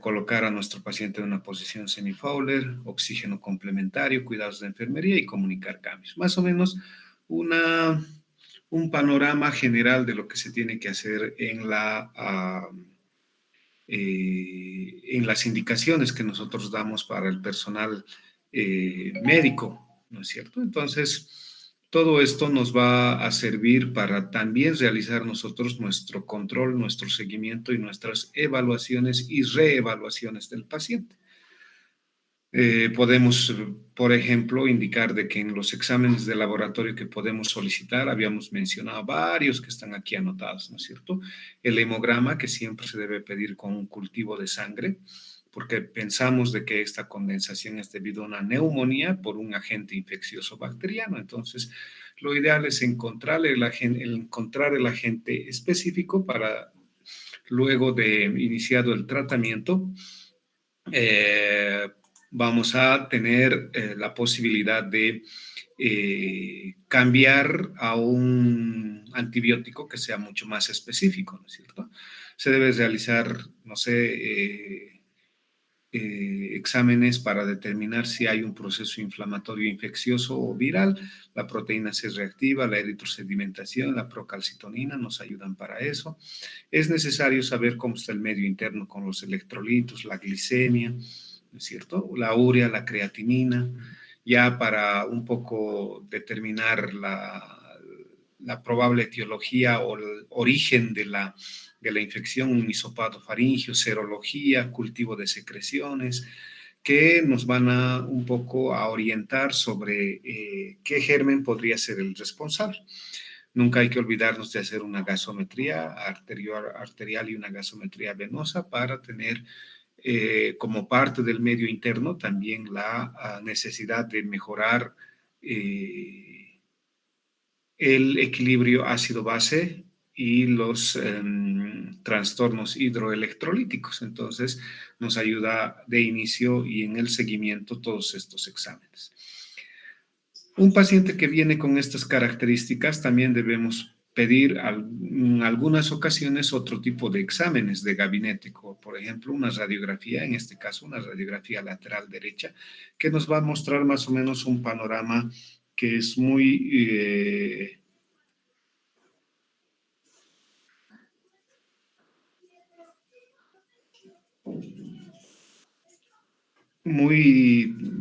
colocar a nuestro paciente en una posición semi-Fowler, oxígeno complementario, cuidados de enfermería y comunicar cambios. Más o menos un panorama general de lo que se tiene que hacer en las indicaciones que nosotros damos para el personal médico, ¿no es cierto? Entonces, todo esto nos va a servir para también realizar nosotros nuestro control, nuestro seguimiento y nuestras evaluaciones y reevaluaciones del paciente. Podemos, por ejemplo, indicar de que en los exámenes de laboratorio que podemos solicitar, habíamos mencionado varios que están aquí anotados, ¿no es cierto? El hemograma, que siempre se debe pedir con un cultivo de sangre, porque pensamos de que esta condensación es debido a una neumonía por un agente infeccioso bacteriano. Entonces, lo ideal es encontrar el agente específico para, luego de iniciado el tratamiento, eh, vamos a tener la posibilidad de cambiar a un antibiótico que sea mucho más específico, ¿no es cierto? Se debe realizar, no sé, exámenes para determinar si hay un proceso inflamatorio infeccioso o viral. La proteína C reactiva, la eritrosedimentación, la procalcitonina nos ayudan para eso. Es necesario saber cómo está el medio interno con los electrolitos, la glicemia, ¿no es cierto? La urea, la creatinina, ya para un poco determinar la probable etiología o el origen de la infección, un hisopado faríngeo, serología, cultivo de secreciones, que nos van a un poco a orientar sobre qué germen podría ser el responsable. Nunca hay que olvidarnos de hacer una gasometría arterial y una gasometría venosa para tener como parte del medio interno también la necesidad de mejorar el equilibrio ácido-base y los trastornos hidroelectrolíticos. Entonces, nos ayuda de inicio y en el seguimiento todos estos exámenes. Un paciente que viene con estas características también debemos pedir en algunas ocasiones otro tipo de exámenes de gabinete, como por ejemplo una radiografía, en este caso una radiografía lateral derecha, que nos va a mostrar más o menos un panorama que es muy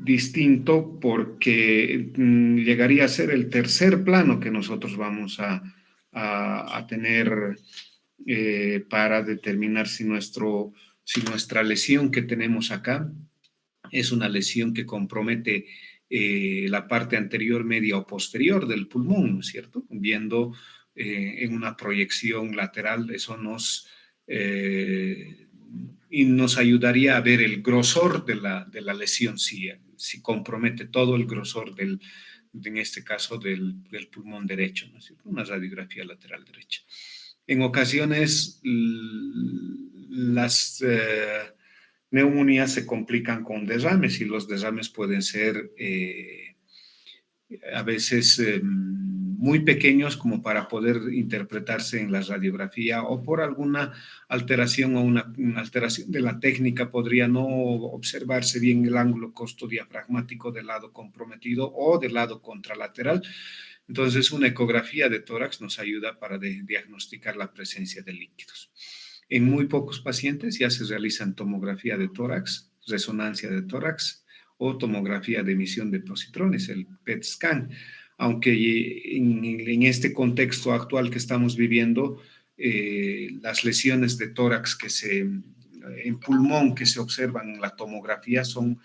distinto porque llegaría a ser el tercer plano que nosotros vamos a tener para determinar si nuestra lesión que tenemos acá es una lesión que compromete la parte anterior, media o posterior del pulmón, ¿no es cierto? Viendo en una proyección lateral, eso y nos ayudaría a ver el grosor de la lesión, si compromete todo el grosor en este caso del pulmón derecho, ¿no es cierto? Una radiografía lateral derecha. En ocasiones, las neumonías se complican con derrames y los derrames pueden ser a veces muy pequeños como para poder interpretarse en la radiografía o por alguna alteración o una alteración de la técnica podría no observarse bien el ángulo costodiafragmático del lado comprometido o del lado contralateral. Entonces, una ecografía de tórax nos ayuda para diagnosticar la presencia de líquidos. En muy pocos pacientes ya se realizan tomografía de tórax, resonancia de tórax o tomografía de emisión de positrones, el PET scan, aunque en este contexto actual que estamos viviendo, las lesiones de tórax en pulmón que se observan en la tomografía son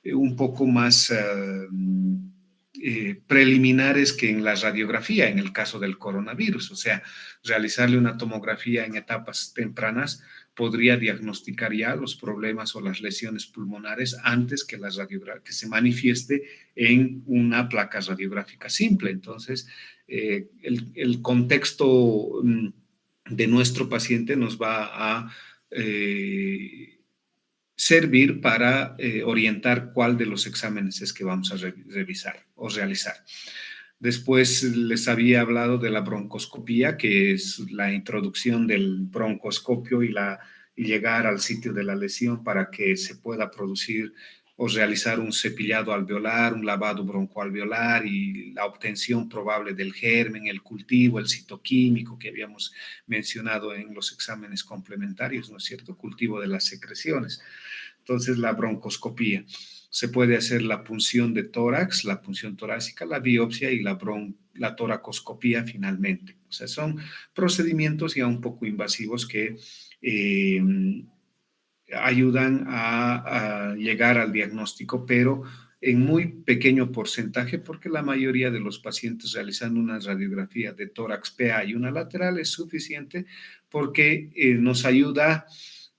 un poco más preliminares que en la radiografía, en el caso del coronavirus. O sea, realizarle una tomografía en etapas tempranas podría diagnosticar ya los problemas o las lesiones pulmonares antes que que se manifieste en una placa radiográfica simple. Entonces, el contexto de nuestro paciente nos va a servir para orientar cuál de los exámenes es que vamos a revisar o realizar. Después les había hablado de la broncoscopía, que es la introducción del broncoscopio y y llegar al sitio de la lesión para que se pueda producir o realizar un cepillado alveolar, un lavado broncoalveolar y la obtención probable del germen, el cultivo, el citoquímico que habíamos mencionado en los exámenes complementarios, ¿no es cierto? Cultivo de las secreciones. Entonces, la broncoscopía. Se puede hacer la punción de tórax, la punción torácica, la biopsia y la toracoscopía finalmente. O sea, son procedimientos ya un poco invasivos que ayudan a llegar al diagnóstico, pero en muy pequeño porcentaje, porque la mayoría de los pacientes realizando una radiografía de tórax PA y una lateral es suficiente porque nos ayuda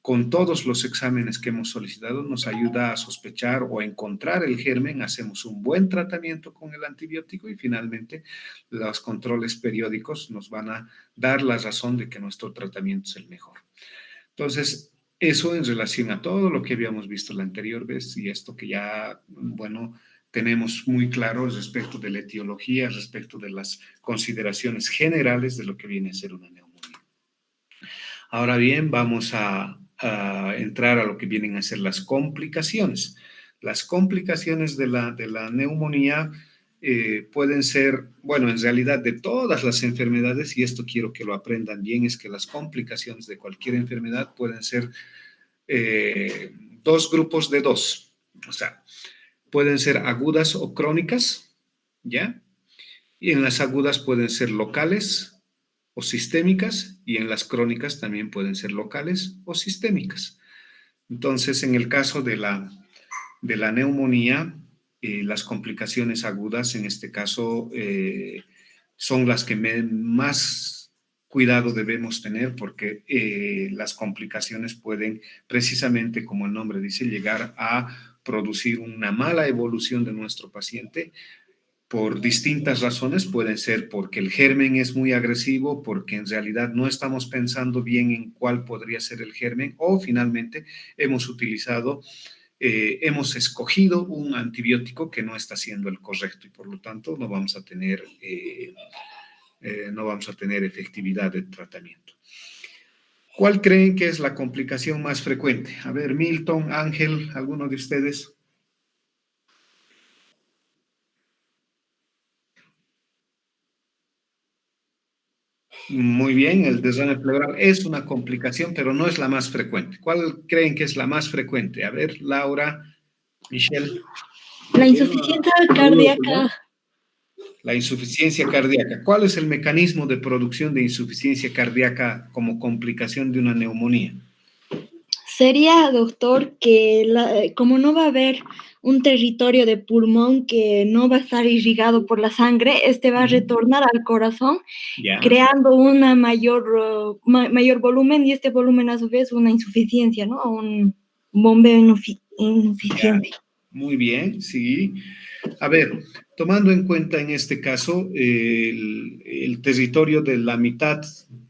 con todos los exámenes que hemos solicitado, nos ayuda a sospechar o a encontrar el germen, hacemos un buen tratamiento con el antibiótico y finalmente los controles periódicos nos van a dar la razón de que nuestro tratamiento es el mejor. Entonces, eso en relación a todo lo que habíamos visto la anterior vez y esto que ya, bueno, tenemos muy claro respecto de la etiología, respecto de las consideraciones generales de lo que viene a ser una neumonía. Ahora bien, vamos a entrar a lo que vienen a ser las complicaciones. Las complicaciones de la neumonía pueden ser, bueno, en realidad de todas las enfermedades, y esto quiero que lo aprendan bien, es que las complicaciones de cualquier enfermedad pueden ser dos grupos de dos. O sea, pueden ser agudas o crónicas, ¿ya? Y en las agudas pueden ser locales o sistémicas, y en las crónicas también pueden ser locales o sistémicas. Entonces, en el caso de la neumonía, las complicaciones agudas, en este caso, son las que más cuidado debemos tener porque las complicaciones pueden, precisamente como el nombre dice, llegar a producir una mala evolución de nuestro paciente por distintas razones. Pueden ser porque el germen es muy agresivo, porque en realidad no estamos pensando bien en cuál podría ser el germen, o finalmente hemos escogido un antibiótico que no está siendo el correcto y por lo tanto no vamos a tener efectividad del tratamiento. ¿Cuál creen que es la complicación más frecuente? A ver, Milton, Ángel, ¿alguno de ustedes? Muy bien, el desgarre pleural es una complicación, pero no es la más frecuente. ¿Cuál creen que es la más frecuente? A ver, Laura, Michelle. La insuficiencia cardíaca. La insuficiencia cardíaca. ¿Cuál es el mecanismo de producción de insuficiencia cardíaca como complicación de una neumonía? Sería, doctor, que como no va a haber un territorio de pulmón que no va a estar irrigado por la sangre, este va a retornar al corazón, creando una mayor volumen, y este volumen a su vez una insuficiencia, ¿no? Un bombeo ineficiente. Muy bien, sí. A ver, tomando en cuenta en este caso el territorio de la mitad,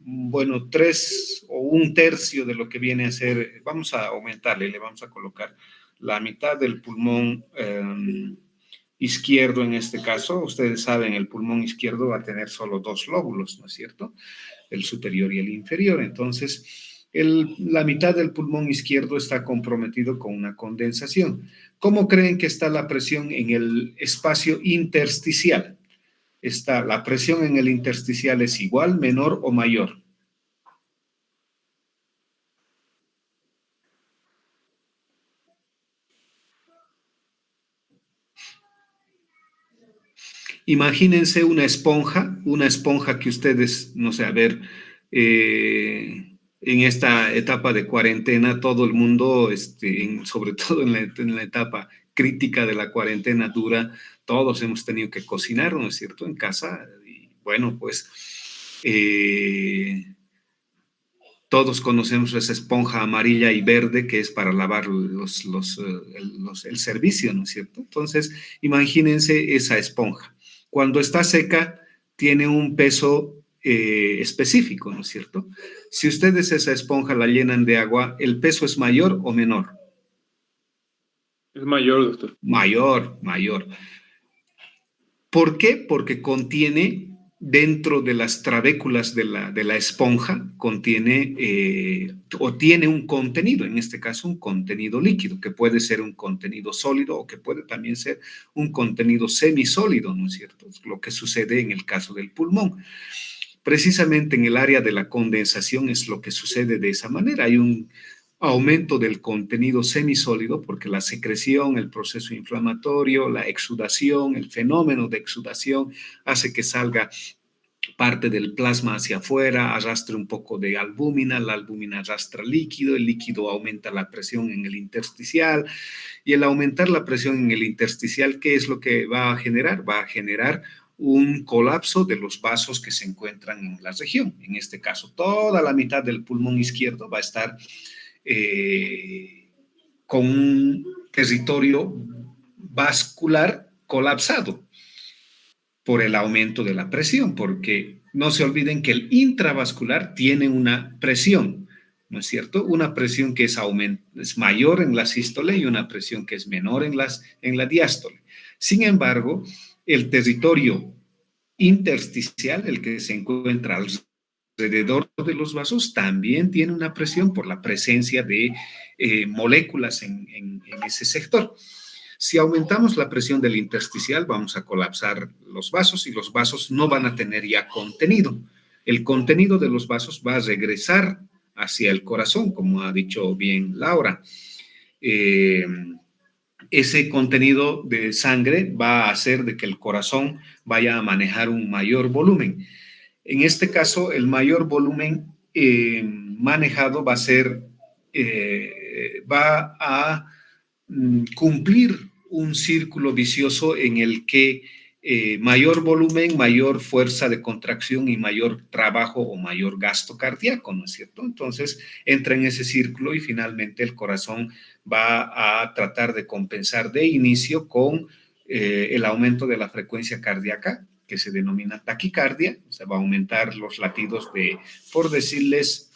bueno, 3 o 1/3 de lo que viene a ser, vamos a aumentarle, le vamos a colocar la mitad del pulmón izquierdo en este caso. Ustedes saben, el pulmón izquierdo va a tener solo 2 lóbulos, ¿no es cierto? El superior y el inferior. Entonces, la mitad del pulmón izquierdo está comprometido con una condensación. ¿Cómo creen que está la presión en el espacio intersticial? ¿La presión en el intersticial es igual, menor o mayor? Imagínense una esponja que ustedes, no sé, a ver, en esta etapa de cuarentena, todo el mundo, sobre todo en la etapa crítica de la cuarentena dura, todos hemos tenido que cocinar, ¿no es cierto?, en casa. Y bueno, pues todos conocemos esa esponja amarilla y verde que es para lavar el servicio, ¿no es cierto? Entonces, imagínense esa esponja. Cuando está seca, tiene un peso específico, ¿no es cierto? Si ustedes esa esponja la llenan de agua, ¿el peso es mayor o menor? Es mayor, doctor. Mayor. ¿Por qué? Porque contiene dentro de las trabéculas de la esponja contiene o tiene un contenido, en este caso un contenido líquido, que puede ser un contenido sólido o que puede también ser un contenido semisólido, ¿no es cierto? Es lo que sucede en el caso del pulmón. Precisamente en el área de la condensación es lo que sucede de esa manera. Hay un aumento del contenido semisólido porque la secreción, el proceso inflamatorio, la exudación, el fenómeno de exudación hace que salga parte del plasma hacia afuera, arrastre un poco de albúmina, la albúmina arrastra líquido, el líquido aumenta la presión en el intersticial y el aumentar la presión en el intersticial, ¿qué es lo que va a generar? Va a generar un colapso de los vasos que se encuentran en la región. En este caso, toda la mitad del pulmón izquierdo va a estar con un territorio vascular colapsado por el aumento de la presión, porque no se olviden que el intravascular tiene una presión, ¿no es cierto? Una presión que es mayor en la sístole y una presión que es menor en la diástole. Sin embargo, el territorio intersticial, el que se encuentra alrededor de los vasos, también tiene una presión por la presencia de moléculas en ese sector. Si aumentamos la presión del intersticial, vamos a colapsar los vasos y los vasos no van a tener ya contenido. El contenido de los vasos va a regresar hacia el corazón, como ha dicho bien Laura. Ese contenido de sangre va a hacer de que el corazón vaya a manejar un mayor volumen. En este caso, el mayor volumen manejado va a ser, va a cumplir un círculo vicioso en el que mayor volumen, mayor fuerza de contracción y mayor trabajo o mayor gasto cardíaco, ¿no es cierto? Entonces entra en ese círculo y finalmente el corazón va a tratar de compensar de inicio con el aumento de la frecuencia cardíaca, que se denomina taquicardia, o sea, va a aumentar los latidos de, por decirles,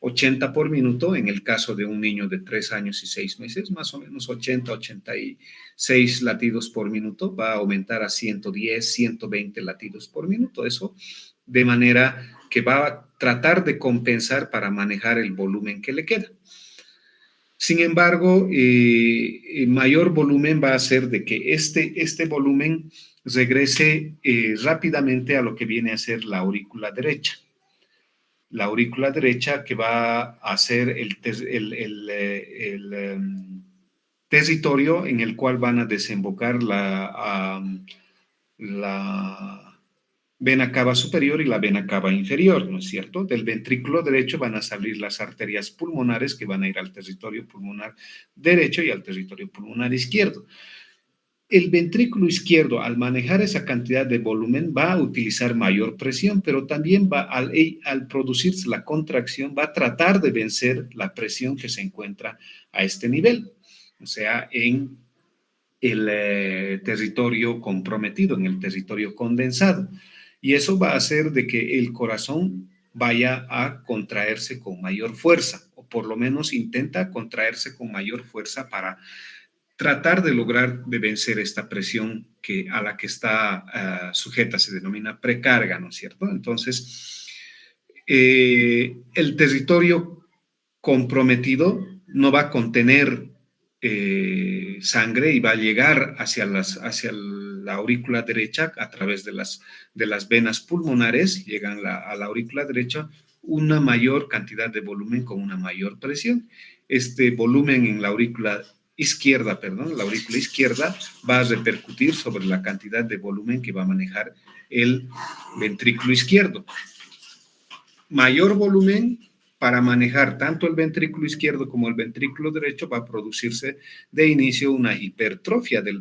80 por minuto, en el caso de un niño de 3 años y 6 meses, más o menos 80, 86 latidos por minuto, va a aumentar a 110, 120 latidos por minuto, eso de manera que va a tratar de compensar para manejar el volumen que le queda. Sin embargo, mayor volumen va a hacer de que este volumen regrese rápidamente a lo que viene a ser la aurícula derecha. La aurícula derecha que va a ser el territorio en el cual van a desembocar la vena cava superior y la vena cava inferior, ¿no es cierto? Del ventrículo derecho van a salir las arterias pulmonares que van a ir al territorio pulmonar derecho y al territorio pulmonar izquierdo. El ventrículo izquierdo, al manejar esa cantidad de volumen, va a utilizar mayor presión, pero también va al producirse la contracción, va a tratar de vencer la presión que se encuentra a este nivel, o sea, en el territorio comprometido, en el territorio condensado. Y eso va a hacer de que el corazón vaya a contraerse con mayor fuerza, o por lo menos intenta contraerse con mayor fuerza para tratar de lograr de vencer esta presión a la que está sujeta, se denomina precarga, ¿no es cierto? Entonces, el territorio comprometido no va a contener sangre y va a llegar hacia la aurícula derecha a través de las venas pulmonares, llegan a la aurícula derecha una mayor cantidad de volumen con una mayor presión. Este volumen en la aurícula izquierda va a repercutir sobre la cantidad de volumen que va a manejar el ventrículo izquierdo. Mayor volumen para manejar tanto el ventrículo izquierdo como el ventrículo derecho va a producirse de inicio una hipertrofia de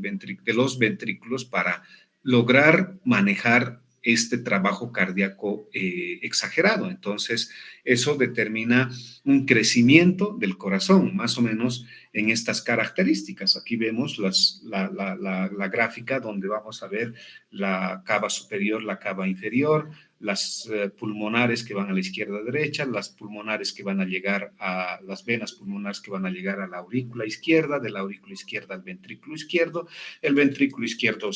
los ventrículos para lograr manejar este trabajo cardíaco exagerado. Entonces, eso determina un crecimiento del corazón, más o menos en estas características. Aquí vemos la gráfica donde vamos a ver la cava superior, la cava inferior, las pulmonares que van a la izquierda-derecha, las pulmonares que van a llegar a las venas pulmonares que van a llegar a la aurícula izquierda, de la aurícula izquierda al ventrículo izquierdo. El ventrículo izquierdo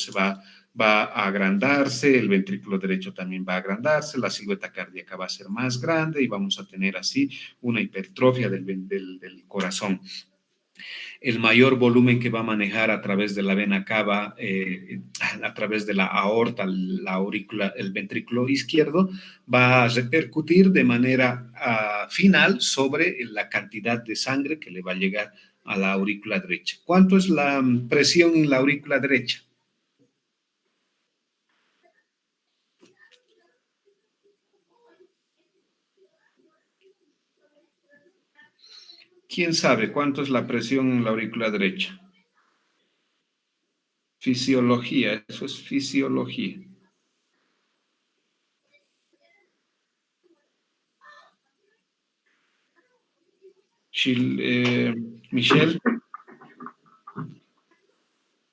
va a agrandarse, el ventrículo derecho también va a agrandarse, la silueta cardíaca va a ser más grande y vamos a tener así una hipertrofia del corazón. El mayor volumen que va a manejar a través de la vena cava, a través de la aorta, la aurícula, el ventrículo izquierdo, va a repercutir de manera final sobre la cantidad de sangre que le va a llegar a la aurícula derecha. ¿Cuánto es la presión en la aurícula derecha? ¿Quién sabe cuánto es la presión en la aurícula derecha? Fisiología, eso es fisiología. Michelle.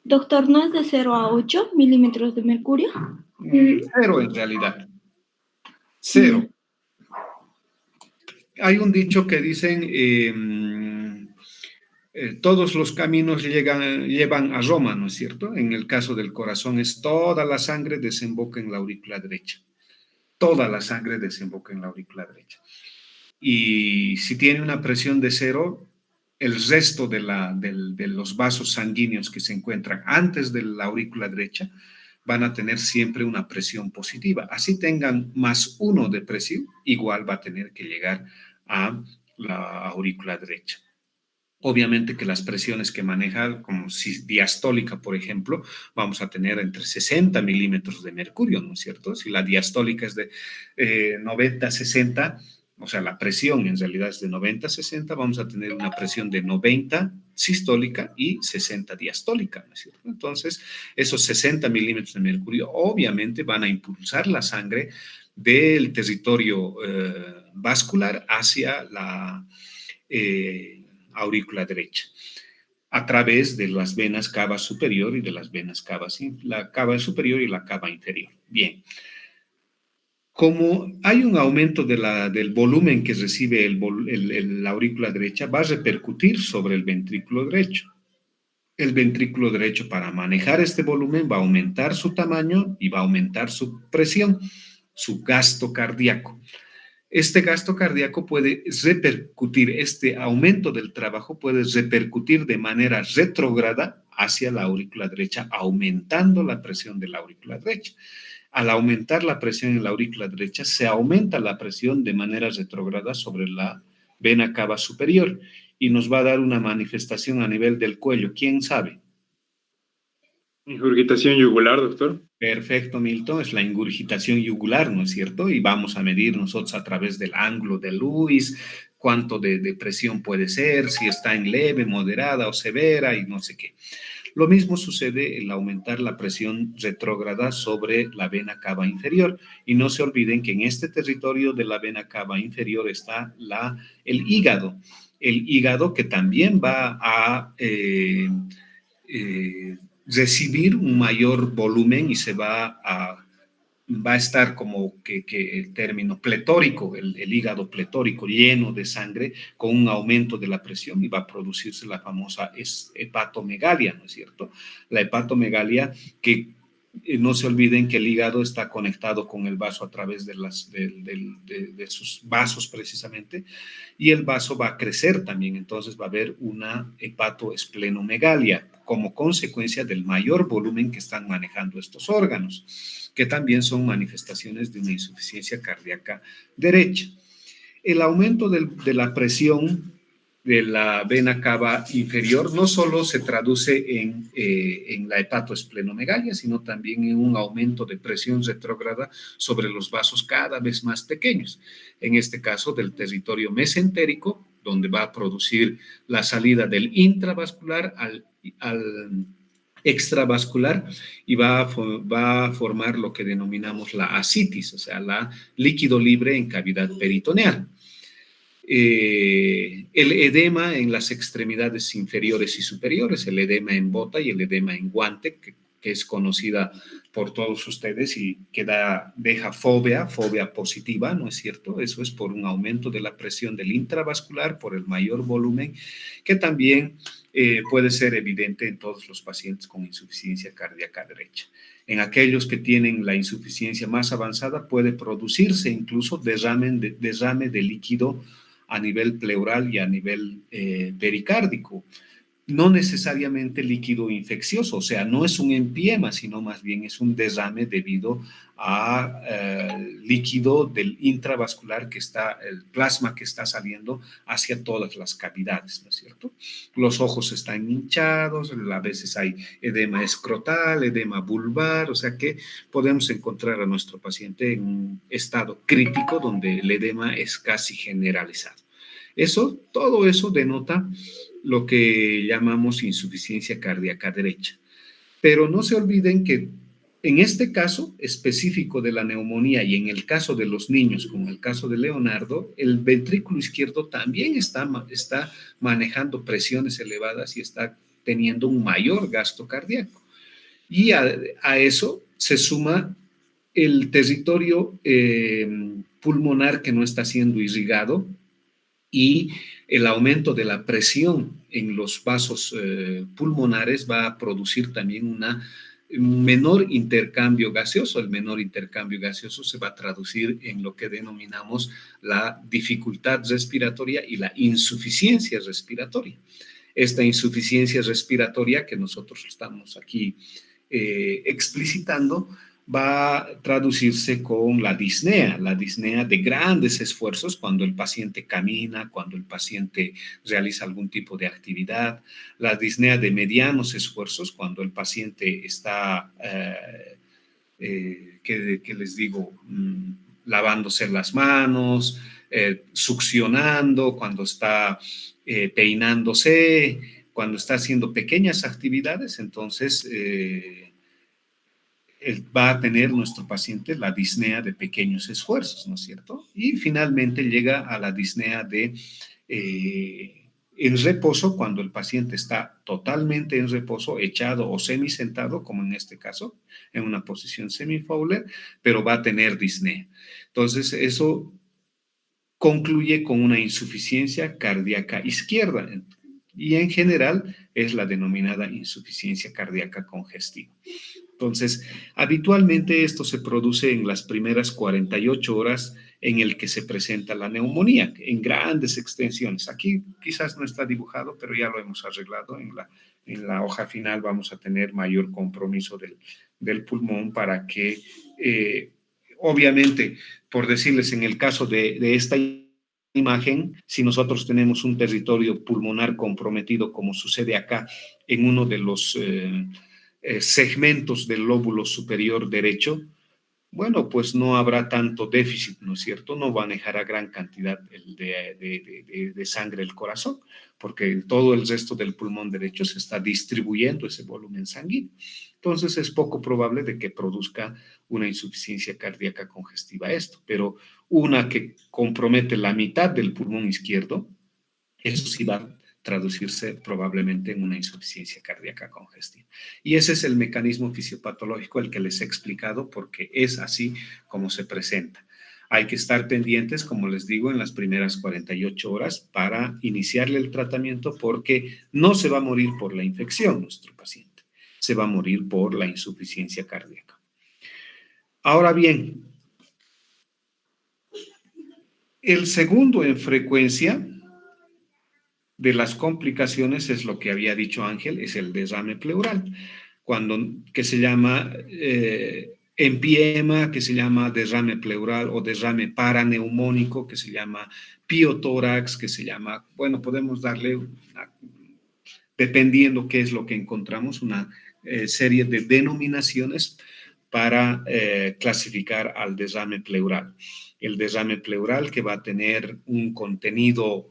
Doctor, ¿no es de 0 a 8 milímetros de mercurio? 0 en realidad. 0. Hay un dicho que dicen, todos los caminos llevan a Roma, ¿no es cierto? En el caso del corazón es toda la sangre desemboca en la aurícula derecha. Toda la sangre desemboca en la aurícula derecha. Y si tiene una presión de 0, el resto de los vasos sanguíneos que se encuentran antes de la aurícula derecha van a tener siempre una presión positiva. Así tengan +1 de presión, igual va a tener que llegar a la aurícula derecha. Obviamente que las presiones que maneja, como si diastólica, por ejemplo, vamos a tener entre 60 milímetros de mercurio, ¿no es cierto? Si la diastólica es de 90 a 60, o sea, la presión en realidad es de 90 a 60, vamos a tener una presión de 90 sistólica y 60 diastólica, ¿no es cierto? Entonces, esos 60 milímetros de mercurio obviamente van a impulsar la sangre del territorio vascular hacia la aurícula derecha, a través de las venas cava superior y de las venas cava, la cava superior y la cava inferior. Bien. Como hay un aumento del volumen que recibe la aurícula derecha, va a repercutir sobre el ventrículo derecho. El ventrículo derecho, para manejar este volumen, va a aumentar su tamaño y va a aumentar su presión, su gasto cardíaco. Este gasto cardíaco puede repercutir, este aumento del trabajo puede repercutir de manera retrógrada hacia la aurícula derecha, aumentando la presión de la aurícula derecha. Al aumentar la presión en la aurícula derecha, se aumenta la presión de manera retrógrada sobre la vena cava superior y nos va a dar una manifestación a nivel del cuello. ¿Quién sabe? Ingurgitación yugular, doctor. Perfecto, Milton, es la ingurgitación yugular, ¿no es cierto? Y vamos a medir nosotros a través del ángulo de Lewis, cuánto de presión puede ser, si está en leve, moderada o severa y no sé qué. Lo mismo sucede al aumentar la presión retrógrada sobre la vena cava inferior. Y no se olviden que en este territorio de la vena cava inferior está el hígado. El hígado que también va a recibir un mayor volumen y va a estar como que el término pletórico, el hígado pletórico lleno de sangre con un aumento de la presión y va a producirse la famosa hepatomegalia, ¿no es cierto? La hepatomegalia que no se olviden que el hígado está conectado con el vaso a través de sus vasos precisamente, y el vaso va a crecer también, entonces va a haber una hepatoesplenomegalia como consecuencia del mayor volumen que están manejando estos órganos, que también son manifestaciones de una insuficiencia cardíaca derecha. El aumento de la presión de la vena cava inferior no solo se traduce en la hepatoesplenomegalia, sino también en un aumento de presión retrógrada sobre los vasos cada vez más pequeños, en este caso del territorio mesentérico, donde va a producir la salida del intravascular al extravascular y va a formar lo que denominamos la ascitis, o sea, la líquido libre en cavidad peritoneal. El edema en las extremidades inferiores y superiores, el edema en bota y el edema en guante, que que es conocida por todos ustedes y que deja fobia positiva, ¿no es cierto? Eso es por un aumento de la presión del intravascular, por el mayor volumen, que también puede ser evidente en todos los pacientes con insuficiencia cardíaca derecha. En aquellos que tienen la insuficiencia más avanzada puede producirse incluso derrame de líquido a nivel pleural y a nivel pericárdico. No necesariamente líquido infeccioso, o sea, no es un empiema, sino más bien es un derrame debido a líquido del intravascular que está, el plasma que está saliendo hacia todas las cavidades, ¿no es cierto? Los ojos están hinchados, a veces hay edema escrotal, edema vulvar, o sea que podemos encontrar a nuestro paciente en un estado crítico donde el edema es casi generalizado. Todo eso denota lo que llamamos insuficiencia cardíaca derecha. Pero no se olviden que en este caso específico de la neumonía y en el caso de los niños, como el caso de Leonardo, el ventrículo izquierdo también está manejando presiones elevadas y está teniendo un mayor gasto cardíaco. Y a eso se suma el territorio pulmonar que no está siendo irrigado, y el aumento de la presión en los vasos pulmonares va a producir también un menor intercambio gaseoso. El menor intercambio gaseoso se va a traducir en lo que denominamos la dificultad respiratoria y la insuficiencia respiratoria. Esta insuficiencia respiratoria que nosotros estamos aquí explicitando va a traducirse con la disnea de grandes esfuerzos cuando el paciente camina, cuando el paciente realiza algún tipo de actividad, la disnea de medianos esfuerzos cuando el paciente está, ¿qué les digo? Lavándose las manos, succionando, cuando está peinándose, cuando está haciendo pequeñas actividades, entonces va a tener nuestro paciente la disnea de pequeños esfuerzos, ¿no es cierto? Y finalmente llega a la disnea de en reposo, cuando el paciente está totalmente en reposo, echado o semisentado, como en este caso, en una posición semi-Fowler, pero va a tener disnea. Entonces, eso concluye con una insuficiencia cardíaca izquierda y en general es la denominada insuficiencia cardíaca congestiva. Entonces, habitualmente esto se produce en las primeras 48 horas en el que se presenta la neumonía, en grandes extensiones. Aquí quizás no está dibujado, pero ya lo hemos arreglado. En la hoja final vamos a tener mayor compromiso del pulmón para que, obviamente, por decirles, en el caso de esta imagen, si nosotros tenemos un territorio pulmonar comprometido, como sucede acá en uno de los segmentos del lóbulo superior derecho, bueno, pues no habrá tanto déficit, ¿no es cierto? No manejará gran cantidad de sangre el corazón, porque en todo el resto del pulmón derecho se está distribuyendo ese volumen sanguíneo. Entonces es poco probable de que produzca una insuficiencia cardíaca congestiva esto, pero una que compromete la mitad del pulmón izquierdo, eso sí va a traducirse probablemente en una insuficiencia cardíaca congestiva. Y ese es el mecanismo fisiopatológico el que les he explicado, porque es así como se presenta. Hay que estar pendientes, como les digo, en las primeras 48 horas para iniciarle el tratamiento, porque no se va a morir por la infección nuestro paciente, se va a morir por la insuficiencia cardíaca. Ahora bien, el segundo en frecuencia de las complicaciones es lo que había dicho Ángel, es el derrame pleural, que se llama empiema, que se llama derrame pleural o derrame paraneumónico, que se llama piotórax, que se llama, bueno, podemos darle, dependiendo qué es lo que encontramos, una serie de denominaciones para clasificar al derrame pleural. El derrame pleural que va a tener un contenido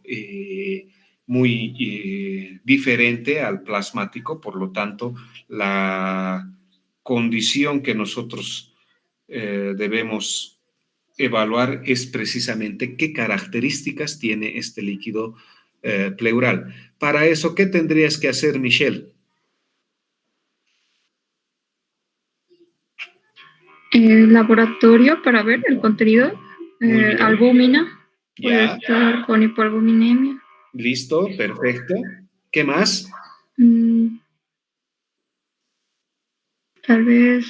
muy diferente al plasmático, por lo tanto, la condición que nosotros debemos evaluar es precisamente qué características tiene este líquido pleural. Para eso, ¿qué tendrías que hacer, Michelle? Laboratorio para ver el contenido. Albúmina. Puede Ya, estar con hipoalbuminemia. listo, perfecto. ¿Qué más? Tal vez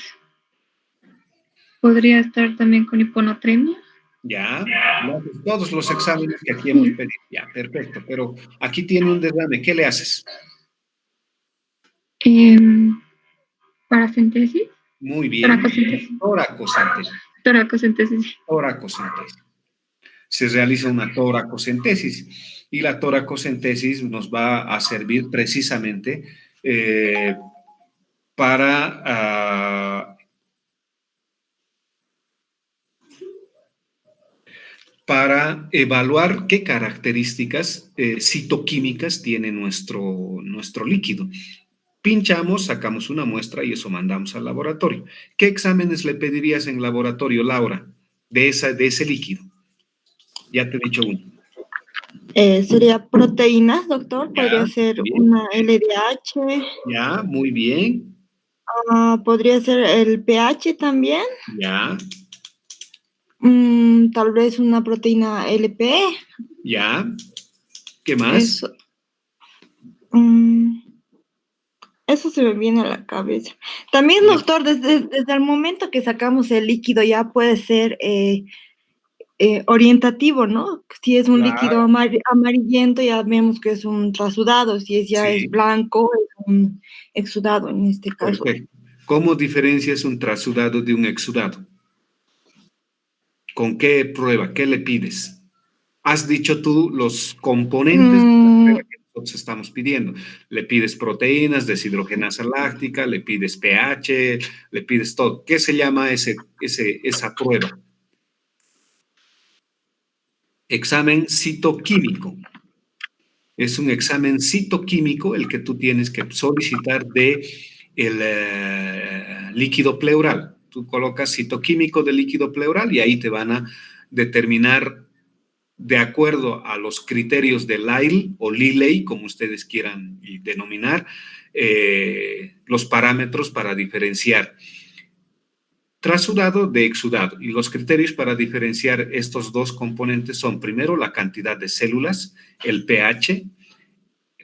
podría estar también con hiponatremia. Ya, todos los exámenes que aquí hemos pedido. Ya, perfecto. Pero aquí tiene un derrame. ¿Qué le haces? Paracentesis. Muy bien. Toracocentesis. Toracocentesis. Toracocentesis. Toracocentesis. Se realiza una toracocentesis y la toracocentesis nos va a servir precisamente para para evaluar qué características citoquímicas tiene nuestro líquido. Pinchamos, sacamos una muestra y eso mandamos al laboratorio. ¿Qué exámenes le pedirías en laboratorio, Laura, de ese líquido? Ya te he dicho uno. Sería proteínas, doctor. Ya, Podría ser bien. una LDH. Ya, muy bien. Podría ser el pH también. Ya, Tal vez una proteína LP. ya. ¿Qué más? Eso. Eso se me viene a la cabeza. También, doctor, desde el momento que sacamos el líquido ya puede ser orientativo, ¿no? Si es un líquido amarillento, ya vemos que es un trasudado. Si es blanco, es un exudado en este caso. Perfecto. ¿Cómo diferencias un trasudado de un exudado? ¿Con qué prueba? ¿Qué le pides? Has dicho tú los componentes de la prueba que nosotros estamos pidiendo. Le pides proteínas, deshidrogenasa láctica, le pides pH, le pides todo. ¿Qué se llama esa prueba? Examen citoquímico. Es un examen citoquímico el que tú tienes que solicitar de el líquido pleural. Tú colocas citoquímico del líquido pleural y ahí te van a determinar de acuerdo a los criterios de Lyle o Liley, como ustedes quieran denominar, los parámetros para diferenciar trasudado de exudado. Y los criterios para diferenciar estos dos componentes son, primero, la cantidad de células, el pH,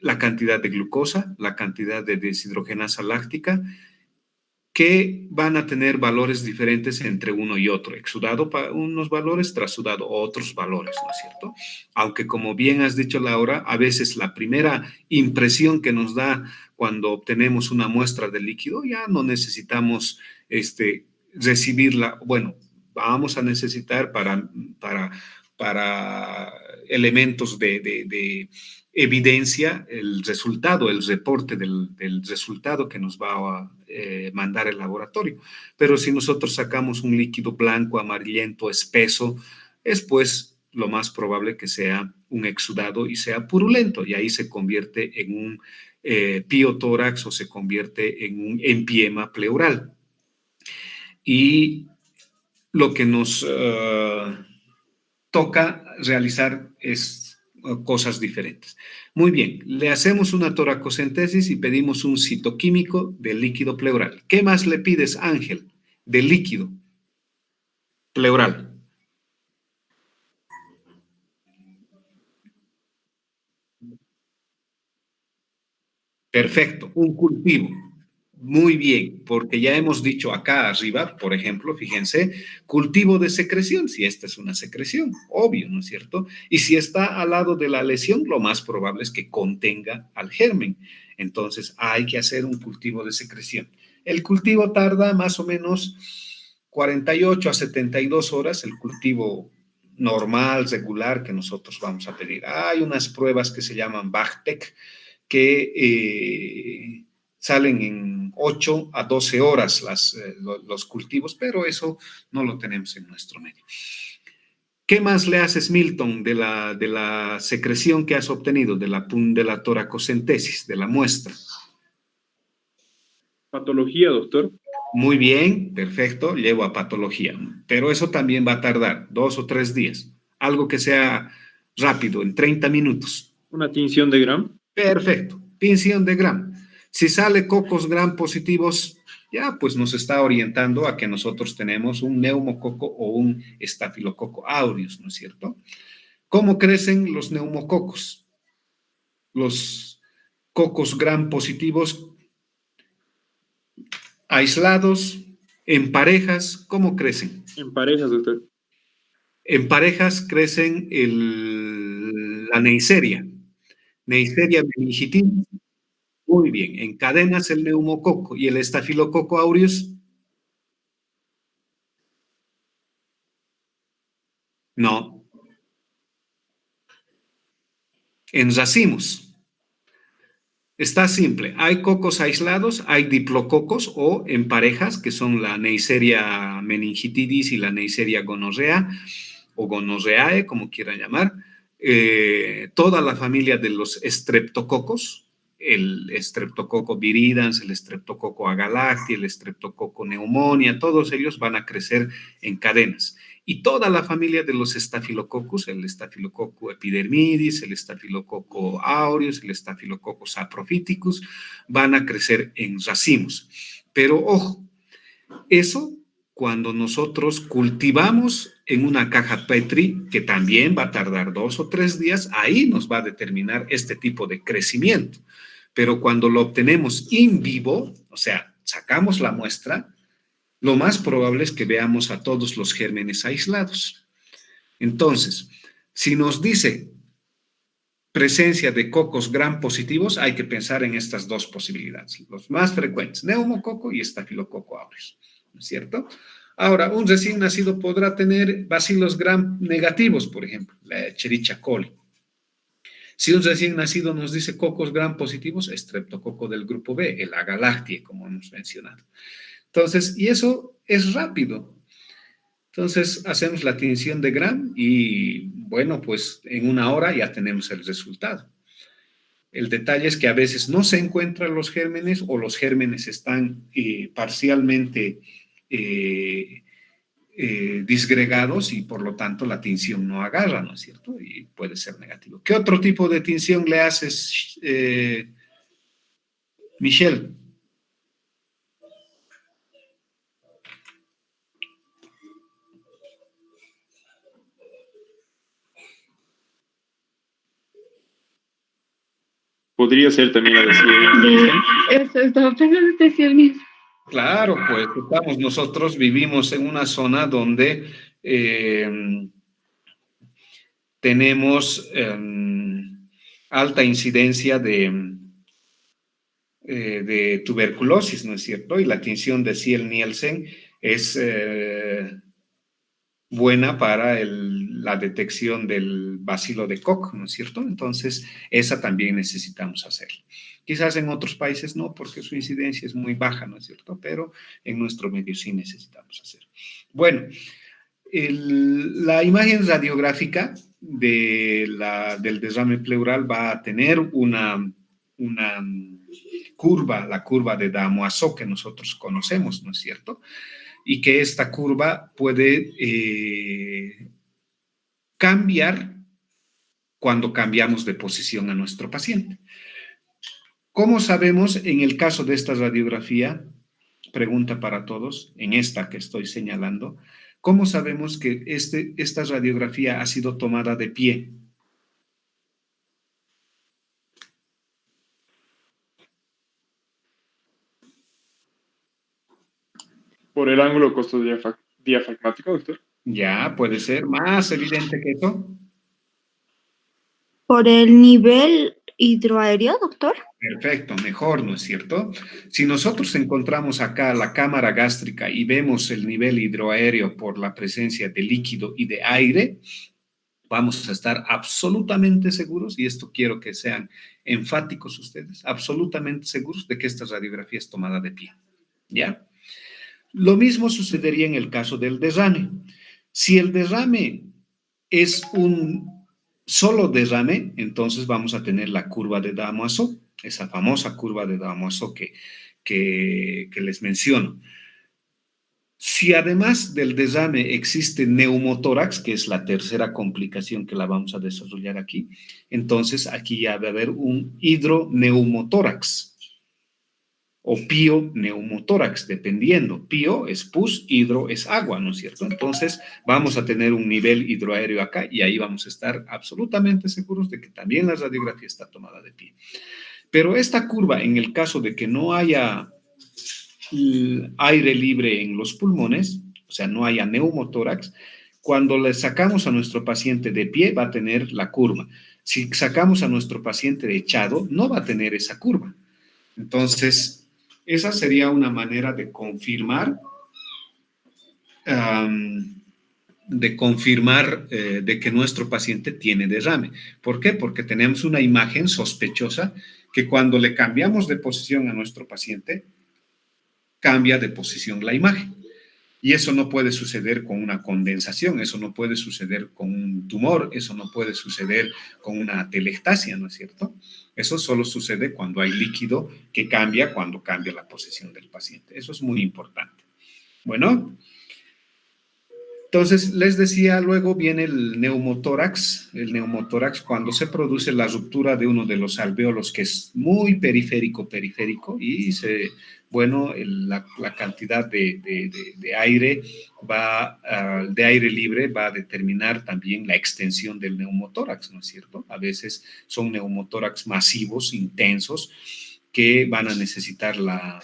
la cantidad de glucosa, la cantidad de deshidrogenasa láctica, que van a tener valores diferentes entre uno y otro. Exudado para unos valores, trasudado otros valores, ¿no es cierto? Aunque como bien has dicho, Laura, a veces la primera impresión que nos da cuando obtenemos una muestra de líquido, ya no necesitamos recibirla. Bueno, vamos a necesitar para elementos de evidencia el resultado, el reporte del resultado que nos va a mandar el laboratorio. Pero si nosotros sacamos un líquido blanco, amarillento, espeso, es pues lo más probable que sea un exudado y sea purulento, y ahí se convierte en un piotórax o se convierte en un empiema pleural. Y lo que nos toca realizar es cosas diferentes. Muy bien, le hacemos una toracocentesis y pedimos un citoquímico del líquido pleural. ¿Qué más le pides, Ángel, del líquido pleural? Perfecto, un cultivo. Muy bien, porque ya hemos dicho acá arriba, por ejemplo, fíjense, cultivo de secreción, si esta es una secreción, obvio, ¿no es cierto? Y si está al lado de la lesión, lo más probable es que contenga al germen. Entonces, hay que hacer un cultivo de secreción. El cultivo tarda más o menos 48 a 72 horas, el cultivo normal, regular que nosotros vamos a pedir. Hay unas pruebas que se llaman BACTEC que salen en 8 a 12 horas los cultivos, pero eso no lo tenemos en nuestro medio. ¿Qué más le haces, Milton, de la secreción que has obtenido, de la toracocentesis, de la muestra? Patología, doctor. Muy bien, perfecto, llevo a patología, pero eso también va a tardar 2 o 3 días, algo que sea rápido, en 30 minutos. Una tinción de Gram. Perfecto, tinción de Gram. Si sale cocos Gram positivos, ya pues nos está orientando a que nosotros tenemos un neumococo o un estafilococo aureus, ¿no es cierto? ¿Cómo crecen los neumococos? Los cocos gram positivos aislados, en parejas, ¿cómo crecen? En parejas, doctor. En parejas crecen la Neisseria meningitidis. Muy bien, en cadenas el neumococo y el estafilococo aureus. No. En racimos. Está simple. Hay cocos aislados, hay diplococos o en parejas, que son la Neisseria meningitidis y la Neisseria gonorrea o gonorreae, como quieran llamar. Toda la familia de los estreptococos, el Streptococcus viridans, el Streptococcus agalacti, el Streptococcus pneumonia, todos ellos van a crecer en cadenas. Y toda la familia de los estafilococcus, el Staphylococcus epidermidis, el Staphylococcus aureus, el Staphylococcus saprophyticus, van a crecer en racimos. Pero ojo, eso cuando nosotros cultivamos en una caja Petri, que también va a tardar 2 o 3 días, ahí nos va a determinar este tipo de crecimiento. Pero cuando lo obtenemos in vivo, o sea, sacamos la muestra, lo más probable es que veamos a todos los gérmenes aislados. Entonces, si nos dice presencia de cocos gram positivos, hay que pensar en estas dos posibilidades, los más frecuentes, neumococo y estafilococo aureus, ¿no es cierto? Ahora, un recién nacido podrá tener bacilos gram negativos, por ejemplo, la Escherichia coli. Si un recién nacido nos dice cocos gram positivos, estreptococo del grupo B, el agalactie, como hemos mencionado. Entonces, y eso es rápido. Entonces, hacemos la tinción de gram y, bueno, pues en 1 hora ya tenemos el resultado. El detalle es que a veces no se encuentran los gérmenes o los gérmenes están parcialmente disgregados y por lo tanto la tinción no agarra, ¿no es cierto? Y puede ser negativo. ¿Qué otro tipo de tinción le haces, Michelle? Podría ser también la de Eso estaba pensando decir mismo. Claro, pues nosotros vivimos en una zona donde tenemos alta incidencia de tuberculosis, ¿no es cierto? Y la tinción de Ciel-Nielsen es buena para la detección del bacilo de Koch, ¿no es cierto? Entonces, esa también necesitamos hacer. Quizás en otros países no, porque su incidencia es muy baja, ¿no es cierto? Pero en nuestro medio sí necesitamos hacer. Bueno, la imagen radiográfica del derrame pleural va a tener una curva, la curva de Damoiseau que nosotros conocemos, ¿no es cierto? Y que esta curva puede cambiar cuando cambiamos de posición a nuestro paciente. ¿Cómo sabemos en el caso de esta radiografía? Pregunta para todos, en esta que estoy señalando. ¿Cómo sabemos que esta radiografía ha sido tomada de pie? por el ángulo costo diafragmático, doctor. Ya, puede ser más evidente que eso. ¿Por el nivel hidroaéreo, doctor? Perfecto, mejor, ¿no es cierto? Si nosotros encontramos acá la cámara gástrica y vemos el nivel hidroaéreo por la presencia de líquido y de aire, vamos a estar absolutamente seguros, y esto quiero que sean enfáticos ustedes, absolutamente seguros de que esta radiografía es tomada de pie. ¿Ya? Lo mismo sucedería en el caso del derrame. Si el derrame es un solo derrame, entonces vamos a tener la curva de Damoiseau, esa famosa curva de Damoiseau que les menciono. Si además del derrame existe neumotórax, que es la tercera complicación que la vamos a desarrollar aquí, entonces aquí ya va a haber un hidroneumotórax o pioneumotórax, dependiendo. Pio es pus, hidro es agua, ¿no es cierto? Entonces vamos a tener un nivel hidroaéreo acá y ahí vamos a estar absolutamente seguros de que también la radiografía está tomada de pie. Pero esta curva, en el caso de que no haya aire libre en los pulmones, o sea, no haya neumotórax, cuando le sacamos a nuestro paciente de pie va a tener la curva. Si sacamos a nuestro paciente echado, no va a tener esa curva. Entonces, esa sería una manera de confirmar de que nuestro paciente tiene derrame. ¿Por qué? Porque tenemos una imagen sospechosa que cuando le cambiamos de posición a nuestro paciente, cambia de posición la imagen. Y eso no puede suceder con una condensación, eso no puede suceder con un tumor, eso no puede suceder con una telectasia, ¿no es cierto? Eso solo sucede cuando hay líquido que cambia cuando cambia la posición del paciente. Eso es muy importante. Bueno, entonces les decía, luego viene el neumotórax. El neumotórax cuando se produce la ruptura de uno de los alvéolos que es muy periférico y la cantidad de aire de aire libre va a determinar también la extensión del neumotórax, ¿no es cierto? A veces son neumotórax masivos, intensos, que van a necesitar la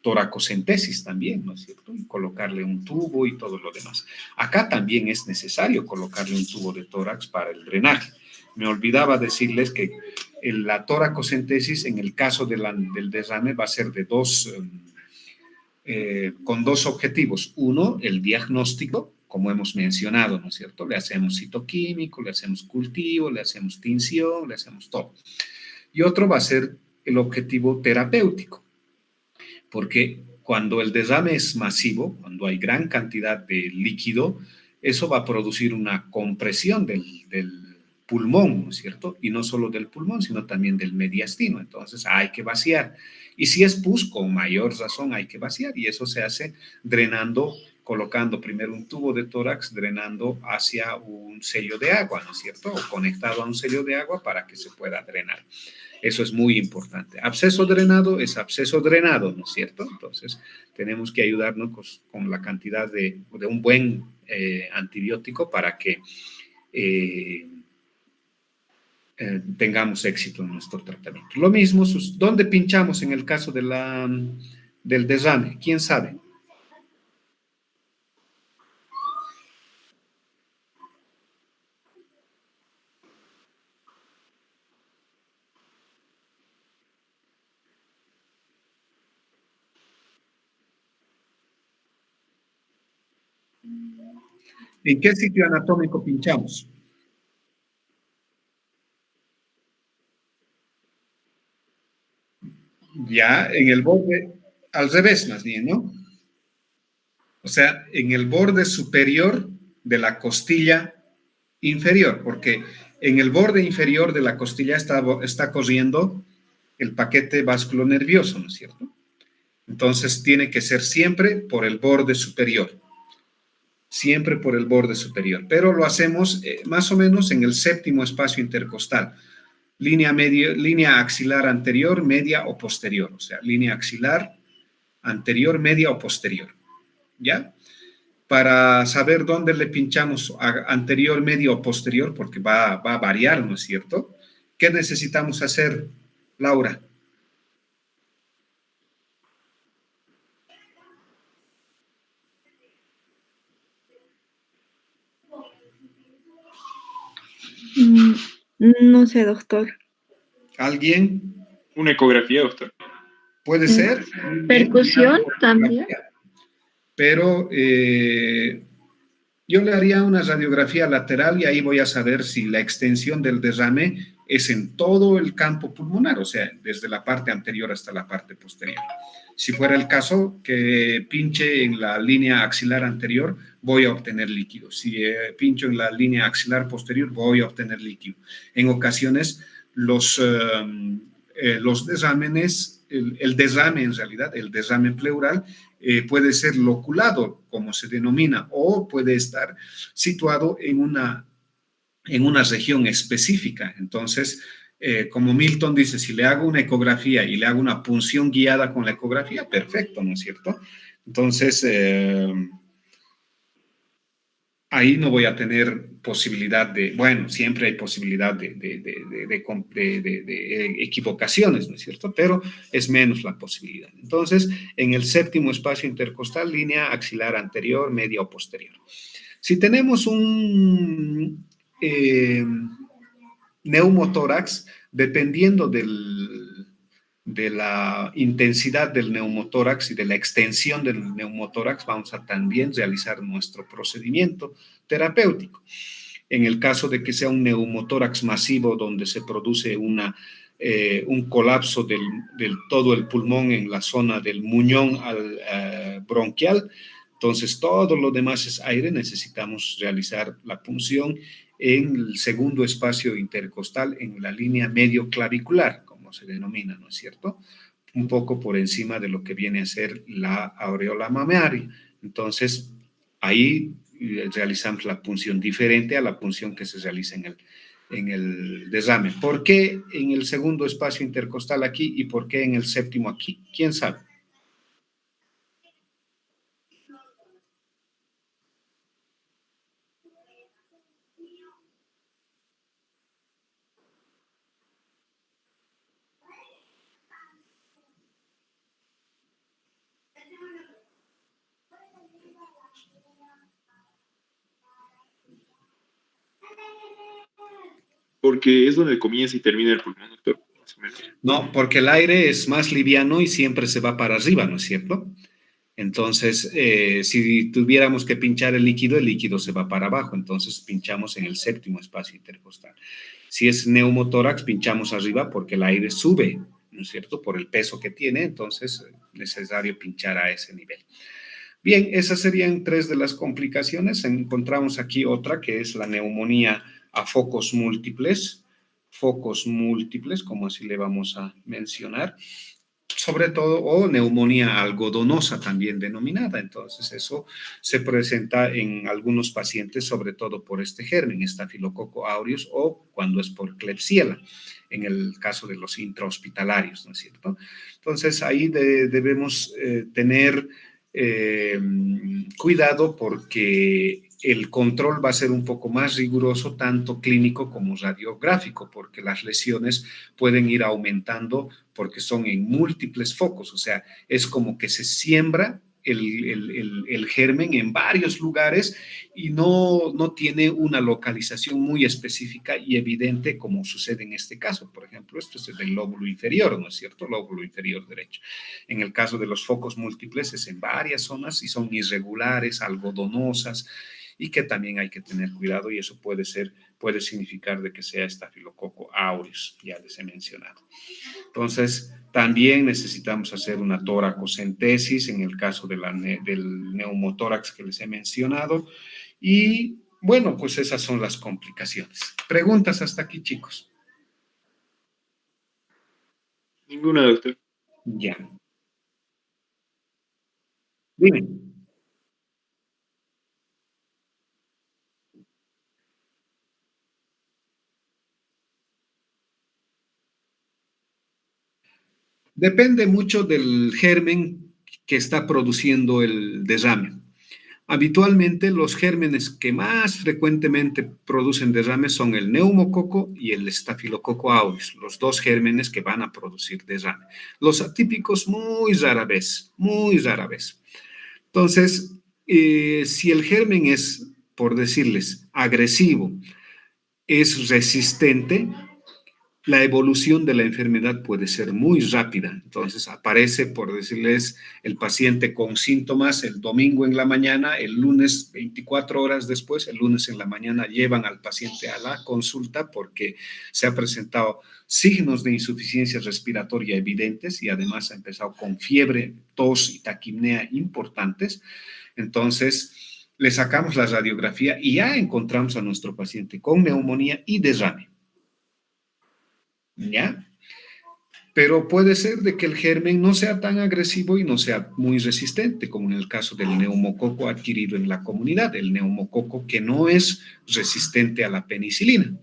toracocentesis también, ¿no es cierto? Y colocarle un tubo y todo lo demás. Acá también es necesario colocarle un tubo de tórax para el drenaje. Me olvidaba decirles que la toracocentesis en el caso del derrame va a ser con dos objetivos. Uno, el diagnóstico, como hemos mencionado, ¿no es cierto? Le hacemos citoquímico, le hacemos cultivo, le hacemos tinción, le hacemos todo. Y otro va a ser el objetivo terapéutico, porque cuando el derrame es masivo, cuando hay gran cantidad de líquido, eso va a producir una compresión del pulmón, ¿no es cierto? Y no solo del pulmón, sino también del mediastino. Entonces hay que vaciar. Y si es pus, con mayor razón hay que vaciar. Y eso se hace drenando, colocando primero un tubo de tórax, drenando hacia un sello de agua, ¿no es cierto? O conectado a un sello de agua para que se pueda drenar. Eso es muy importante. Absceso drenado es absceso drenado, ¿no es cierto? Entonces, tenemos que ayudarnos con la cantidad de un buen antibiótico para que tengamos éxito en nuestro tratamiento. Lo mismo, ¿dónde pinchamos en el caso del derrame? ¿Quién sabe? ¿En qué sitio anatómico pinchamos? Ya, en el borde, al revés más bien, ¿no? O sea, en el borde superior de la costilla inferior, porque en el borde inferior de la costilla está corriendo el paquete vasculonervioso, ¿no es cierto? Entonces, tiene que ser siempre por el borde superior. Siempre por el borde superior, pero lo hacemos más o menos en el séptimo espacio intercostal, línea axilar anterior, media o posterior, o sea, línea axilar anterior, media o posterior, ¿ya? Para saber dónde le pinchamos anterior, media o posterior, porque va a variar, ¿no es cierto? ¿Qué necesitamos hacer, Laura? No sé, doctor. ¿Alguien? Una ecografía, doctor. Puede ser. Percusión también. Pero yo le haría una radiografía lateral y ahí voy a saber si la extensión del derrame es en todo el campo pulmonar, o sea, desde la parte anterior hasta la parte posterior. Si fuera el caso que pinche en la línea axilar anterior, voy a obtener líquido. Si pincho en la línea axilar posterior, voy a obtener líquido. En ocasiones, los derrámenes, el derrame en realidad, el derrame pleural, puede ser loculado, como se denomina, o puede estar situado en una región específica. Entonces, como Milton dice, si le hago una ecografía y le hago una punción guiada con la ecografía, perfecto, ¿no es cierto? Entonces, ahí no voy a tener posibilidad de, bueno, siempre hay posibilidad de equivocaciones, ¿no es cierto? Pero es menos la posibilidad. Entonces, en el séptimo espacio intercostal, línea axilar anterior, media o posterior. Si tenemos un neumotórax, dependiendo de la intensidad del neumotórax y de la extensión del neumotórax, vamos a también realizar nuestro procedimiento terapéutico. En el caso de que sea un neumotórax masivo donde se produce un colapso del todo el pulmón en la zona del muñón bronquial, entonces todo lo demás es aire, necesitamos realizar la punción en el segundo espacio intercostal, en la línea medio clavicular, como se denomina, ¿no es cierto? Un poco por encima de lo que viene a ser la aureola mamaria. Entonces, ahí realizamos la punción diferente a la punción que se realiza en el derrame. ¿Por qué en el segundo espacio intercostal aquí y por qué en el séptimo aquí? ¿Quién sabe? Porque es donde comienza y termina el pulmón, doctor, más o menos. No, porque el aire es más liviano y siempre se va para arriba, ¿no es cierto? Entonces, si tuviéramos que pinchar el líquido se va para abajo, entonces pinchamos en el séptimo espacio intercostal. Si es neumotórax, pinchamos arriba porque el aire sube, ¿no es cierto? Por el peso que tiene, entonces es necesario pinchar a ese nivel. Bien, esas serían 3 de las complicaciones. Encontramos aquí otra que es la neumonía a focos múltiples, como así le vamos a mencionar, sobre todo, o neumonía algodonosa también denominada. Entonces, eso se presenta en algunos pacientes, sobre todo por este germen, Staphylococcus aureus, o cuando es por Klebsiella, en el caso de los intrahospitalarios, ¿no es cierto? Entonces, ahí debemos tener cuidado porque el control va a ser un poco más riguroso, tanto clínico como radiográfico, porque las lesiones pueden ir aumentando porque son en múltiples focos, o sea, es como que se siembra el germen en varios lugares y no tiene una localización muy específica y evidente como sucede en este caso. Por ejemplo, esto es el lóbulo inferior, ¿no es cierto? Lóbulo inferior derecho. En el caso de los focos múltiples es en varias zonas y son irregulares, algodonosas, y que también hay que tener cuidado y eso puede significar de que sea Staphylococcus aureus, ya les he mencionado. Entonces, también necesitamos hacer una toracocentesis en el caso del neumotórax que les he mencionado. Y bueno, pues esas son las complicaciones. ¿Preguntas hasta aquí, chicos? Ninguna, doctor. Ya. Dime. Depende mucho del germen que está produciendo el derrame. Habitualmente los gérmenes que más frecuentemente producen derrames son el neumococo y el estafilococo aureus, los dos gérmenes que van a producir derrame. Los atípicos muy rara vez, muy rara vez. Entonces, si el germen es, por decirles, agresivo, es resistente, la evolución de la enfermedad puede ser muy rápida. Entonces aparece, por decirles, el paciente con síntomas el domingo en la mañana, el lunes 24 horas después, el lunes en la mañana llevan al paciente a la consulta porque se ha presentado signos de insuficiencia respiratoria evidentes y además ha empezado con fiebre, tos y taquipnea importantes. Entonces, le sacamos la radiografía y ya encontramos a nuestro paciente con neumonía y derrame. ¿Ya? Pero puede ser de que el germen no sea tan agresivo y no sea muy resistente, como en el caso del neumococo adquirido en la comunidad, el neumococo que no es resistente a la penicilina.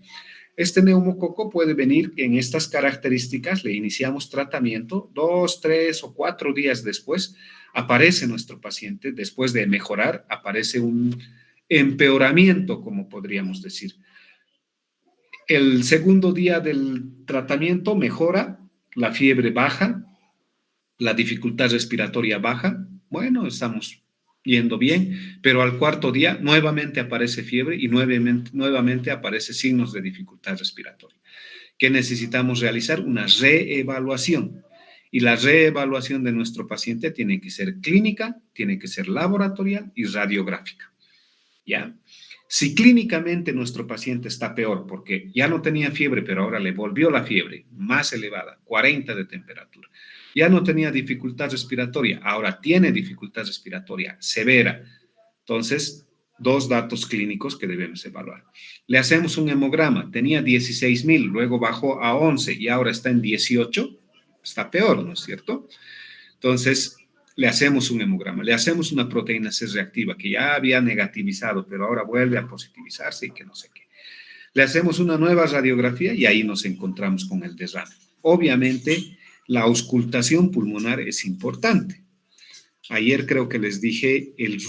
Este neumococo puede venir en estas características, le iniciamos tratamiento, 2, 3 o 4 días después, aparece nuestro paciente, después de mejorar, aparece un empeoramiento, como podríamos decir. El segundo día del tratamiento mejora, la fiebre baja, la dificultad respiratoria baja, bueno, estamos yendo bien, pero al cuarto día nuevamente aparece fiebre y nuevamente aparece signos de dificultad respiratoria. ¿Qué necesitamos realizar? Una reevaluación. Y la reevaluación de nuestro paciente tiene que ser clínica, tiene que ser laboratorial y radiográfica. ¿Ya? Si clínicamente nuestro paciente está peor porque ya no tenía fiebre, pero ahora le volvió la fiebre más elevada, 40 de temperatura. Ya no tenía dificultad respiratoria, ahora tiene dificultad respiratoria severa. Entonces, 2 datos clínicos que debemos evaluar. Le hacemos un hemograma, tenía 16,000, luego bajó a 11 y ahora está en 18, está peor, ¿no es cierto? Entonces, le hacemos un hemograma, le hacemos una proteína C reactiva que ya había negativizado, pero ahora vuelve a positivizarse y que no sé qué. Le hacemos una nueva radiografía y ahí nos encontramos con el derrame. Obviamente, la auscultación pulmonar es importante. Ayer creo que les dije, el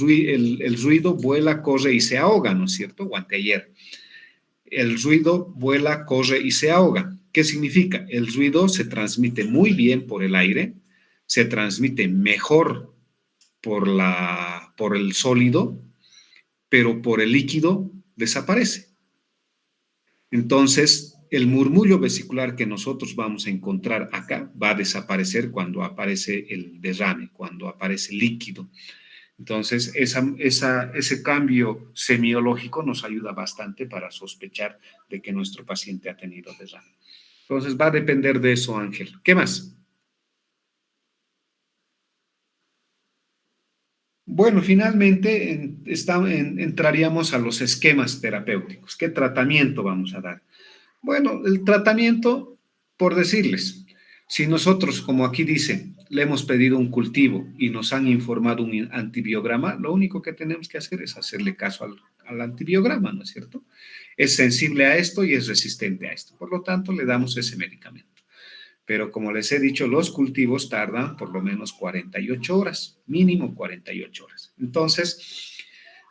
ruido vuela, corre y se ahoga, ¿no es cierto? O anteayer. El ruido vuela, corre y se ahoga. ¿Qué significa? El ruido se transmite muy bien por el aire, se transmite mejor por el sólido, pero por el líquido desaparece. Entonces, el murmullo vesicular que nosotros vamos a encontrar acá va a desaparecer cuando aparece el derrame, cuando aparece líquido. Entonces, ese cambio semiológico nos ayuda bastante para sospechar de que nuestro paciente ha tenido derrame. Entonces, va a depender de eso, Ángel. ¿Qué más? Bueno, finalmente entraríamos a los esquemas terapéuticos. ¿Qué tratamiento vamos a dar? Bueno, el tratamiento, por decirles, si nosotros, como aquí dice, le hemos pedido un cultivo y nos han informado un antibiograma, lo único que tenemos que hacer es hacerle caso al antibiograma, ¿no es cierto? Es sensible a esto y es resistente a esto. Por lo tanto, le damos ese medicamento. Pero como les he dicho, los cultivos tardan por lo menos 48 horas, mínimo 48 horas. Entonces,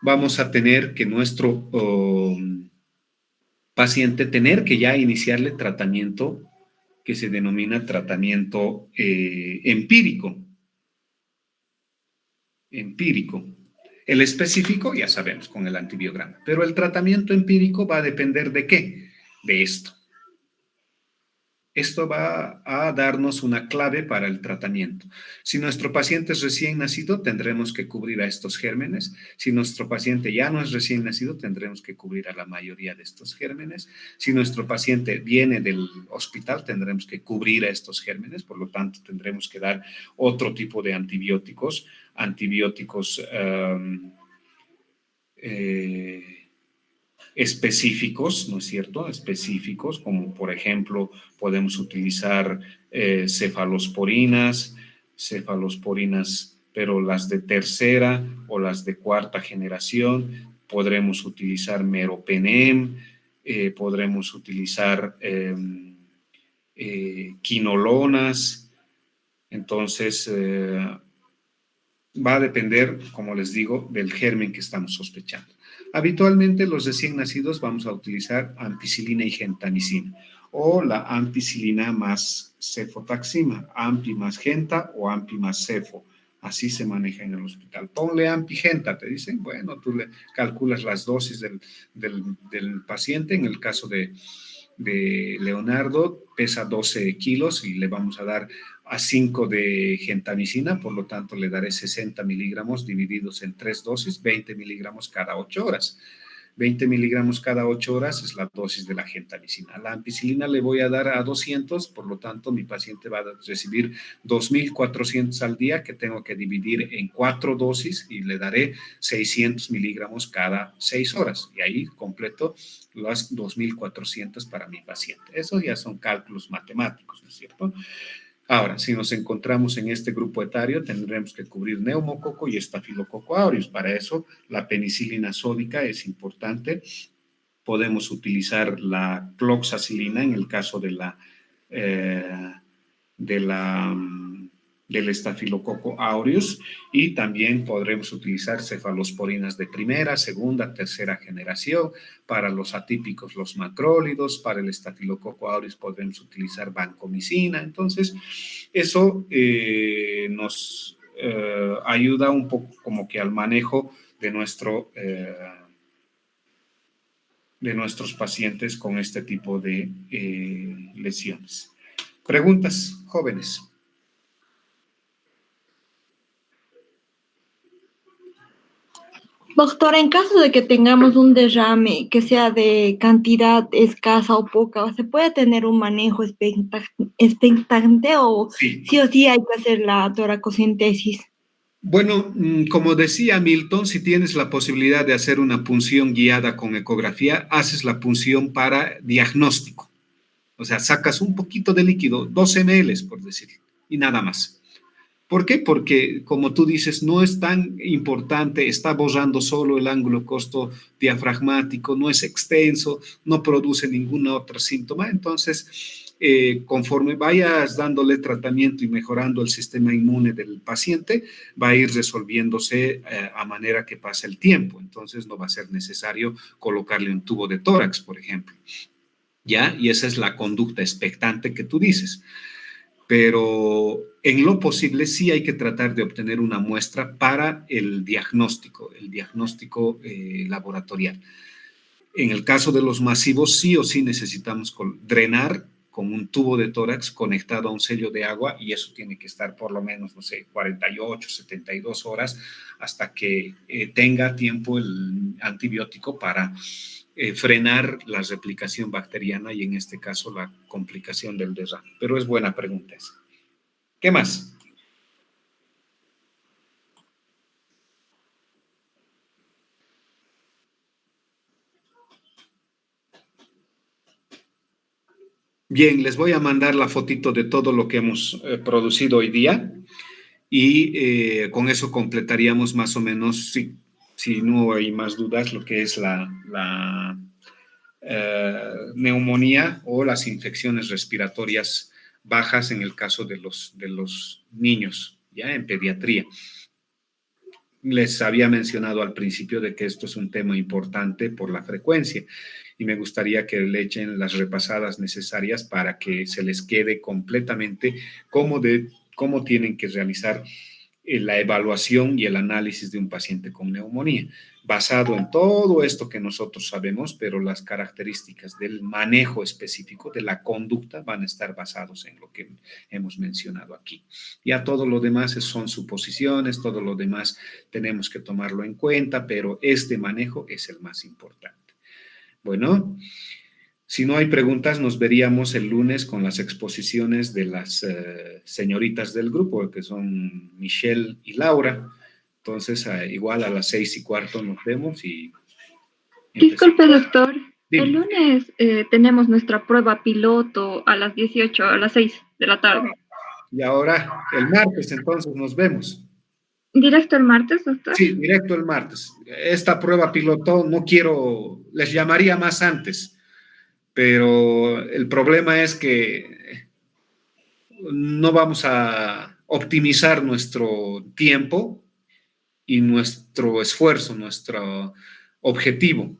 vamos a tener que nuestro paciente tener que ya iniciarle tratamiento que se denomina tratamiento empírico. Empírico. El específico, ya sabemos, con el antibiograma. Pero el tratamiento empírico va a depender de ¿qué? De esto. Esto va a darnos una clave para el tratamiento. Si nuestro paciente es recién nacido, tendremos que cubrir a estos gérmenes. Si nuestro paciente ya no es recién nacido, tendremos que cubrir a la mayoría de estos gérmenes. Si nuestro paciente viene del hospital, tendremos que cubrir a estos gérmenes. Por lo tanto, tendremos que dar otro tipo de antibióticos, específicos, ¿no es cierto? Específicos, como por ejemplo, podemos utilizar cefalosporinas, pero las de tercera o las de cuarta generación. Podremos utilizar meropenem, podremos utilizar quinolonas. Entonces, va a depender, como les digo, del germen que estamos sospechando. Habitualmente los recién nacidos vamos a utilizar ampicilina y gentamicina o la ampicilina más cefotaxima, ampi más genta o ampi más cefo. Así se maneja en el hospital. Ponle ampigenta, te dicen. Bueno, tú le calculas las dosis del paciente. En el caso de Leonardo, pesa 12 kilos y le vamos a dar a 5 de gentamicina, por lo tanto le daré 60 miligramos divididos en 3 dosis, 20 miligramos cada 8 horas. 20 miligramos cada 8 horas es la dosis de la gentamicina. La ampicilina le voy a dar a 200, por lo tanto mi paciente va a recibir 2.400 al día que tengo que dividir en 4 dosis y le daré 600 miligramos cada 6 horas. Y ahí completo las 2.400 para mi paciente. Esos ya son cálculos matemáticos, ¿no es cierto? Ahora, si nos encontramos en este grupo etario, tendremos que cubrir neumococo y estafilococo aureus. Para eso, la penicilina sódica es importante podemos utilizar la cloxacilina en el caso del estafilococo aureus, y también podremos utilizar cefalosporinas de primera, segunda, tercera generación. Para los atípicos, los macrólidos. Para el estafilococo aureus podremos utilizar vancomicina. Entonces, eso nos ayuda un poco como que al manejo de nuestros pacientes con este tipo de lesiones. ¿Preguntas, jóvenes? Doctor, en caso de que tengamos un derrame que sea de cantidad escasa o poca, ¿se puede tener un manejo expectante o Sí. sí o sí hay que hacer la toracocentesis? Bueno, como decía Milton, si tienes la posibilidad de hacer una punción guiada con ecografía, haces la punción para diagnóstico. O sea, sacas un poquito de líquido, 2 ml, por decir, y nada más. ¿Por qué? Porque, como tú dices, no es tan importante, está borrando solo el ángulo costo diafragmático, no es extenso, no produce ningún otro síntoma. Entonces, conforme vayas dándole tratamiento y mejorando el sistema inmune del paciente, va a ir resolviéndose a manera que pase el tiempo. Entonces, no va a ser necesario colocarle un tubo de tórax, por ejemplo. ¿Ya? Y esa es la conducta expectante que tú dices. Pero en lo posible sí hay que tratar de obtener una muestra para el diagnóstico laboratorial. En el caso de los masivos, sí o sí necesitamos drenar con un tubo de tórax conectado a un sello de agua, y eso tiene que estar por lo menos, no sé, 48, 72 horas hasta que tenga tiempo el antibiótico para frenar la replicación bacteriana y en este caso la complicación del derrame. Pero es buena pregunta esa. ¿Qué más? Bien, les voy a mandar la fotito de todo lo que hemos producido hoy día, y con eso completaríamos más o menos, si no hay más dudas, lo que es la neumonía o las infecciones respiratorias bajas en el caso de los niños, ya en pediatría. Les había mencionado al principio de que esto es un tema importante por la frecuencia, y me gustaría que le echen las repasadas necesarias para que se les quede completamente cómo tienen que realizar la evaluación y el análisis de un paciente con neumonía, basado en todo esto que nosotros sabemos, pero las características del manejo específico de la conducta van a estar basados en lo que hemos mencionado aquí. Ya todo lo demás son suposiciones, todo lo demás tenemos que tomarlo en cuenta, pero este manejo es el más importante. Bueno, si no hay preguntas, nos veríamos el lunes con las exposiciones de las señoritas del grupo, que son Michelle y Laura. Entonces, igual a las 6:15 nos vemos y empezamos. Disculpe, doctor. Dime. El lunes tenemos nuestra prueba piloto a las 18, a las 6 de la tarde. Y ahora, el martes, entonces, nos vemos. ¿Directo el martes, doctor? Sí, directo el martes. Esta prueba piloto les llamaría más antes, pero el problema es que no vamos a optimizar nuestro tiempo y nuestro esfuerzo, nuestro objetivo.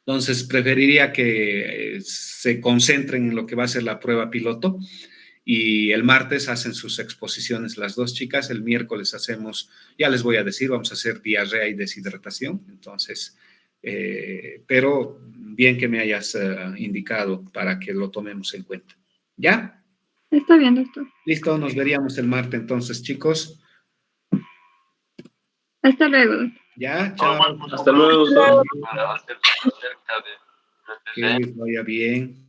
Entonces, preferiría que se concentren en lo que va a ser la prueba piloto, y el martes hacen sus exposiciones las dos chicas, el miércoles hacemos, ya les voy a decir, vamos a hacer diarrea y deshidratación. Entonces, pero bien que me hayas indicado para que lo tomemos en cuenta. ¿Ya? Está bien, doctor. Listo, nos veríamos el martes entonces, chicos. Hasta luego, doctor. Ya, chao. Hasta luego, doctor. Que les vaya bien.